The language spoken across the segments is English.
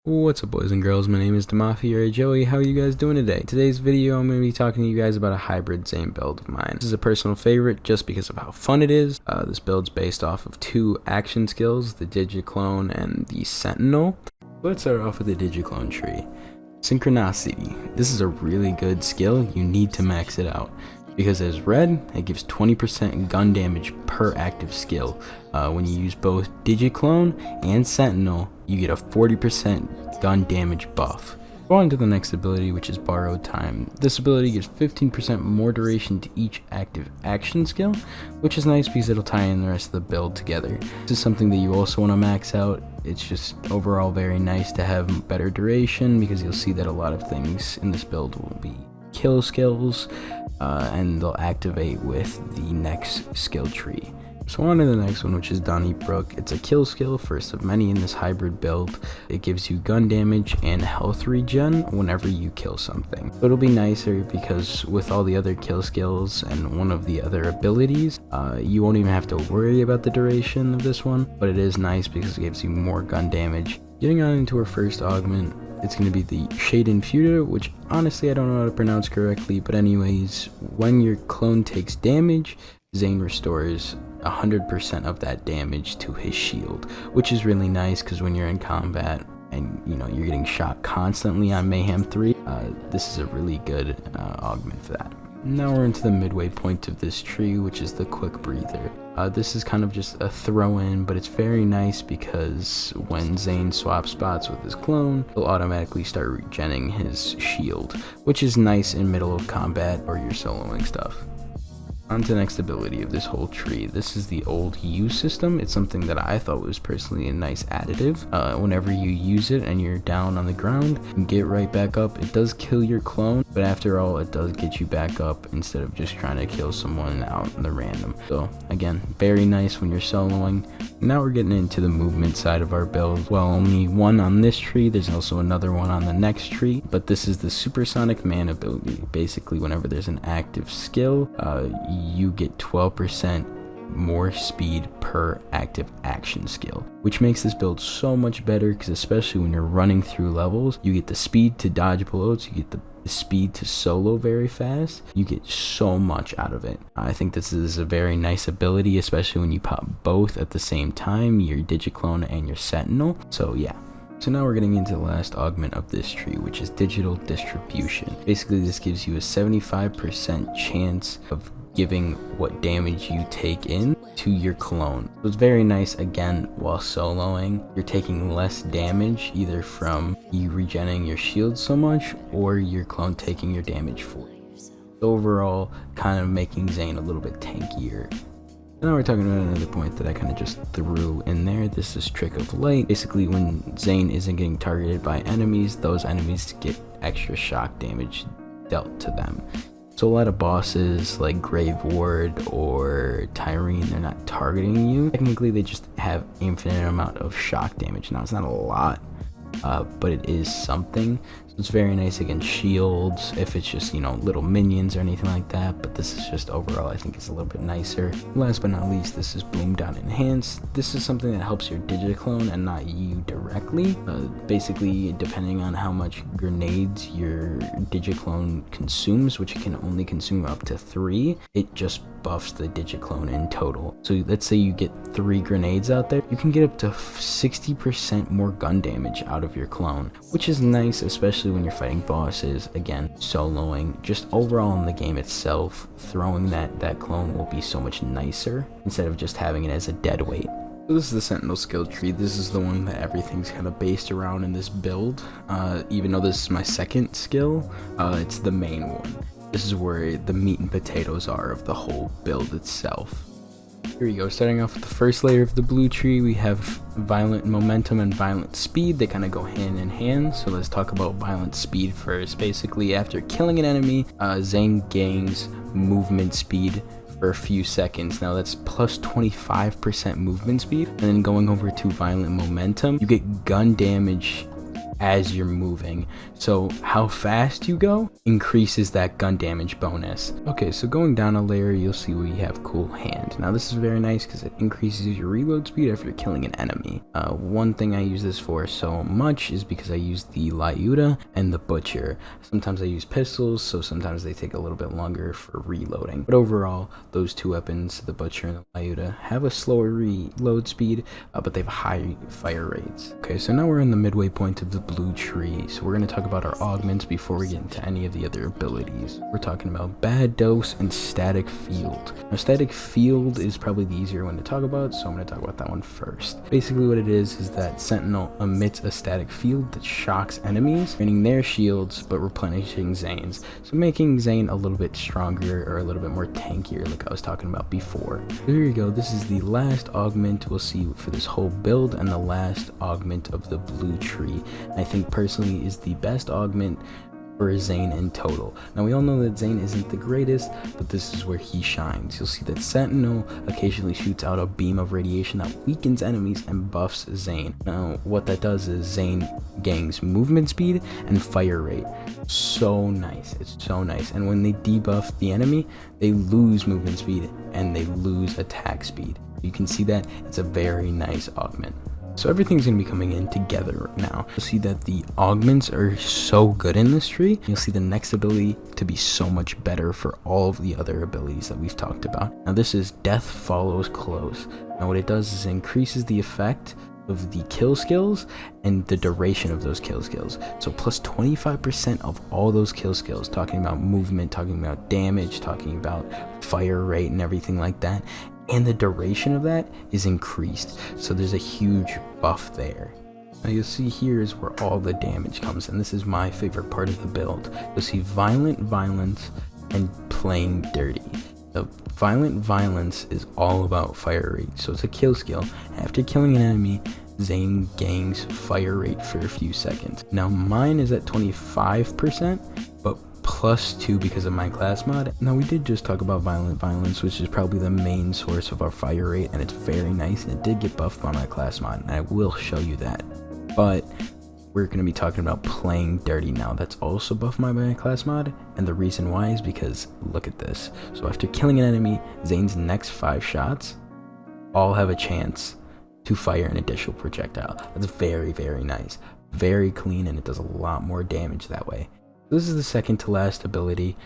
What's up, boys and girls? My name is Damafi or Joey. How are you guys doing today? Today's video I'm going to be talking to you guys about a hybrid Zane build of mine. This is a personal favorite just because of how fun it is. This build's based off of two action skills, the Digiclone and the Sentinel. Let's start off with the Digiclone tree. Synchronicity. This is a really good skill. You need to max it out. Because as red, it gives 20% gun damage per active skill. When you use both Digiclone and Sentinel, you get a 40% gun damage buff. Go on to the next ability, which is Borrowed Time. This ability gives 15% more duration to each active action skill, which is nice because it'll tie in the rest of the build together. This is something that you also want to max out. It's just overall very nice to have better duration because you'll see that a lot of things in this build will be kill skills, and they'll activate with the next skill tree. So on to the next one, which is Donnybrook. It's a kill skill, first of many in this hybrid build. It gives you gun damage and health regen whenever you kill something. So it'll be nicer because with all the other kill skills and one of the other abilities, you won't even have to worry about the duration of this one, but it is nice because it gives you more gun damage. Getting on into our first augment, it's going to be the Shade Pewter, which honestly I don't know how to pronounce correctly, but anyways, when your clone takes damage, Zane restores 100% of that damage to his shield, which is really nice because when you're in combat and you're getting shot constantly on Mayhem 3, this is a really good augment for that. Now we're into the midway point of this tree, which is the Quick Breather. This is kind of just a throw-in, but it's very nice because when Zane swaps spots with his clone, he'll automatically start regenning his shield, which is nice in middle of combat or you're soloing stuff. On to the next ability of this whole tree. This is the old U system. It's something that I thought was personally a nice additive. Whenever you use it and you're down on the ground, you can get right back up. It does kill your clone, but after all, it does get you back up instead of just trying to kill someone out in the random. So again, very nice when you're soloing. Now we're getting into the movement side of our build. Well, only one on this tree. There's also another one on the next tree, but this is the Supersonic Man ability. Basically, whenever there's an active skill, you get 12% more speed per active action skill, which makes this build so much better because especially when you're running through levels, you get the speed to dodge bullets, you get the speed to solo very fast. You get so much out of it. I think this is a very nice ability, especially when you pop both at the same time, your Digiclone and your Sentinel. So yeah. So now we're getting into the last augment of this tree, which is Digital Distribution. Basically, this gives you a 75% chance of giving what damage you take in to your clone. So it's very nice. Again, while soloing, you're taking less damage either from you regenerating your shield so much or your clone taking your damage for you. Overall, kind of making Zane a little bit tankier. Now we're talking about another point that I kind of just threw in there. This is Trick of Light. Basically, when Zane isn't getting targeted by enemies, those enemies get extra shock damage dealt to them. So a lot of bosses like Grave Ward or Tyrene, they're not targeting you. Technically, they just have infinite amount of shock damage. Now, it's not a lot, but it is something. So it's very nice against shields, if it's just, little minions or anything like that. But this is just overall, I think it's a little bit nicer. Last but not least, this is Boom Down Enhanced. This is something that helps your Digiclone and not you directly. Basically, depending on how much grenades your Digiclone consumes, which it can only consume up to 3, it just buffs the Digiclone in total. So let's say you get 3 grenades out there, you can get up to 60% more gun damage out of your clone, which is nice, especially when you're fighting bosses. Again, soloing, just overall in the game itself, throwing that clone will be so much nicer instead of just having it as a dead weight. So this is the Sentinel skill tree. This is the one that everything's kind of based around in this build. Even though this is my second skill, it's the main one. This is where the meat and potatoes are of the whole build itself. Here we go, starting off with the first layer of the blue tree, we have Violent Momentum and Violent Speed. They kind of go hand in hand, so let's talk about Violent Speed first. Basically, after killing an enemy, Zane gains movement speed for a few seconds. Now that's plus 25% movement speed, and then going over to Violent Momentum, you get gun damage as you're moving. So how fast you go increases that gun damage bonus. Okay, so going down a layer, you'll see we have Cool Hand. Now this is very nice because it increases your reload speed after killing an enemy. One thing I use this for so much is because I use the Lyuda and the Butcher. Sometimes I use pistols, so sometimes they take a little bit longer for reloading. But overall, those two weapons, the Butcher and the Lyuda, have a slower reload speed, but they have high fire rates. Okay, so now we're in the midway point of the blue tree, so we're going to talk about our augments before we get into any of the other abilities. We're talking about Bad Dose and Static Field. Now Static Field is probably the easier one to talk about, so I'm going to talk about that one first. Basically what it is that Sentinel emits a static field that shocks enemies, draining their shields but replenishing Zane's, so making Zane a little bit stronger or a little bit more tankier like I was talking about before. So here you go, this is the last augment we'll see for this whole build and the last augment of the blue tree. I think personally is the best augment for Zane in total. Now we all know that Zane isn't the greatest, but this is where he shines. You'll see that Sentinel occasionally shoots out a beam of radiation that weakens enemies and buffs Zane. Now what that does is Zane gains movement speed and fire rate. So nice, it's so nice. And when they debuff the enemy, they lose movement speed and they lose attack speed. You can see that it's a very nice augment. So everything's going to be coming in together now. You'll see that the augments are so good in this tree. You'll see the next ability to be so much better for all of the other abilities that we've talked about. Now this is Death Follows Close. Now what it does is it increases the effect of the kill skills and the duration of those kill skills. So plus 25% of all those kill skills, talking about movement, talking about damage, talking about fire rate and everything like that. And the duration of that is increased, so there's a huge buff there. Now you'll see here is where all the damage comes, and this is my favorite part of the build. You'll see Violent Violence and Playing Dirty. The Violent Violence is all about fire rate, so it's a kill skill. After killing an enemy, Zane gains fire rate for a few seconds. Now mine is at 25%, but +2 because of my class mod. Now we did just talk about Violent Violence, which is probably the main source of our fire rate, and it's very nice, and it did get buffed by my class mod, and I will show you that. But we're going to be talking about Playing Dirty now. That's also buffed by my class mod, and the reason why is because look at this. So after killing an enemy, Zane's next 5 shots all have a chance to fire an additional projectile. That's very, very nice, very clean, and it does a lot more damage that way. This is the second to last ability.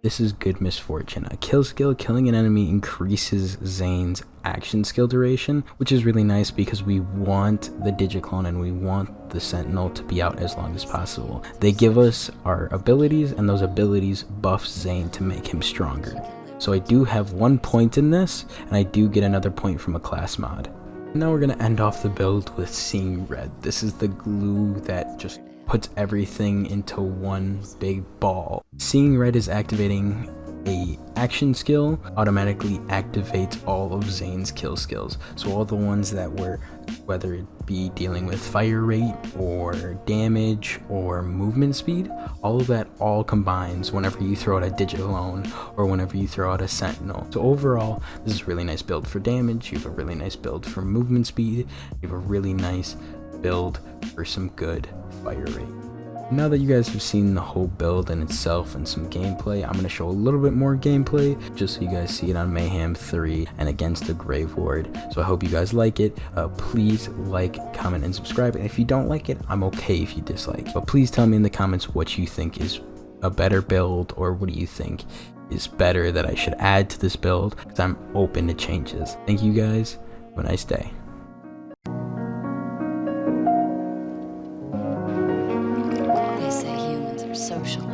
This is Good Misfortune. A kill skill, killing an enemy increases Zane's action skill duration, which is really nice because we want the Digiclone and we want the Sentinel to be out as long as possible. They give us our abilities, and those abilities buff Zane to make him stronger. So I do have 1 point in this, and I do get another point from a class mod. Now we're going to end off the build with Seeing Red. This is the glue that just puts everything into one big ball. Seeing Red is activating a action skill, automatically activates all of Zane's kill skills. So all the ones that were, whether it be dealing with fire rate or damage or movement speed, all of that all combines whenever you throw out a Digiclone or whenever you throw out a Sentinel. So overall, this is a really nice build for damage. You have a really nice build for movement speed. You have a really nice build for some good fire rate. Now that you guys have seen the whole build in itself and some gameplay, I'm going to show a little bit more gameplay just so you guys see it on Mayhem 3 and against the Grave Ward. So I hope you guys like it. Please like, comment, and subscribe. And if you don't like it, I'm okay if you dislike. But please tell me in the comments what you think is a better build, or what do you think is better that I should add to this build, because I'm open to changes. Thank you guys. Have a nice day. They say humans are social